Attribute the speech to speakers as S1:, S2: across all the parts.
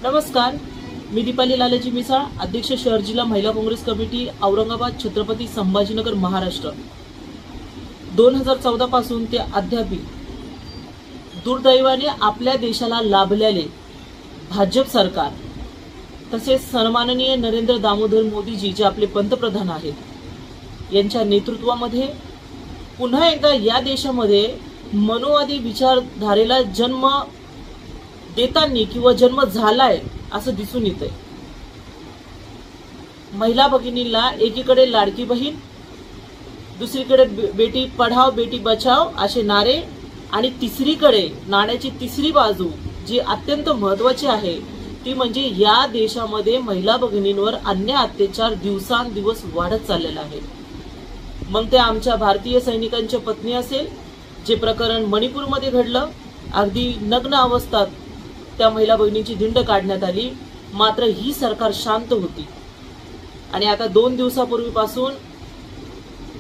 S1: नमस्कार, मी दीपाली लालाजी मिसाळ, अध्यक्ष शहर जिल्हा महिला काँग्रेस कमिटी औरंगाबाद छत्रपती संभाजीनगर महाराष्ट्र। 2014 पासून ते अद्याप दुर्दैवाने आपल्या देशाला लाभलेले भाजप सरकार तसेच सन्माननीय नरेंद्र दामोदर मोदीजी जे आपले पंतप्रधान आहेत यांच्या नेतृत्वामध्ये पुन्हा एकदा या देशामध्ये मनोवादी विचारधारेला जन्म देताना किंवा जन्म झालाय असं दिसून येतंय। महिला भगिनींना एकीकडे लाडकी बहीण, दुसरीकडे बेटी पढाओ बेटी बचाओ असे नारे आणि तिसरीकडे नाण्याची तिसरी बाजू जी अत्यंत महत्त्वाची आहे ती म्हणजे या देशामध्ये महिला भगिनींवर अन्याय अत्याचार दिवसांदिवस वाढत चाललेला आहे। मग ते आमच्या भारतीय सैनिकांच्या पत्नी असेल, जे प्रकरण मणिपूरमध्ये घडलं, अगदी नग्न अवस्थेत त्या महिला भगिनींची धिंड काढण्यात आली, मात्र ही सरकार शांत होती। आणि आता 2 दिवसापूर्वीपासून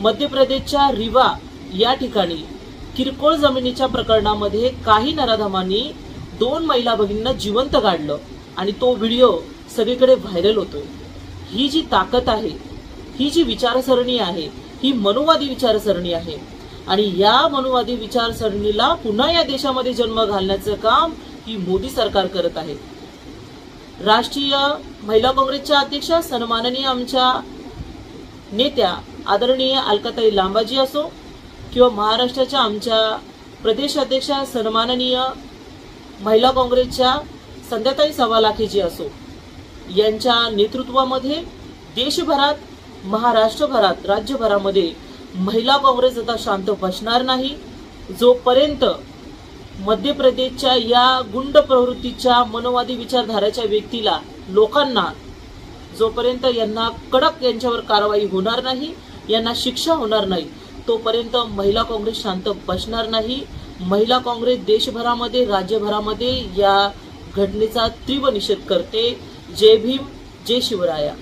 S1: मध्य प्रदेशच्या रीवा या ठिकाणी किरकोळ जमिनीच्या प्रकरणामध्ये काही नराधमांनी 2 महिला भगिनींना जिवंत काढलं आणि तो व्हिडिओ सगळीकडे व्हायरल होतोय। ही जी ताकद आहे, ही जी विचारसरणी आहे, ही मनोवादी विचारसरणी आहे आणि या मनोवादी विचारसरणीला पुन्हा या देशामध्ये जन्म घालण्याचं काम ही मोदी सरकार करत आहे। राष्ट्रीय महिला काँग्रेसच्या अध्यक्षा सन्माननीय आमच्या नेत्या आदरणीय अलकाताई लांबाजी असो किंवा महाराष्ट्राच्या आमच्या प्रदेश अध्यक्षा सन्माननीय महिला काँग्रेसच्या संध्याताई सवालाखेजी असो, यांच्या नेतृत्वामध्ये देशभरात, महाराष्ट्रभरात, राज्यभरामध्ये महिला काँग्रेस आता शांत बसणार नाही जोपर्यंत मध्य प्रदेशच्या या गुंड प्रवृत्तीच्या मनोवादी विचारधाराच्या व्यक्तीला, लोकांना जोपर्यंत यांना कडक यांच्यावर कारवाई होणार नाही, यांना शिक्षा होणार नाही, तोपर्यंत महिला काँग्रेस शांत बसणार नाही। महिला काँग्रेस देशभरामध्ये, राज्यभरामध्ये या घटनेचा तीव्र निषेध करते। जय भीम, जय शिवराया।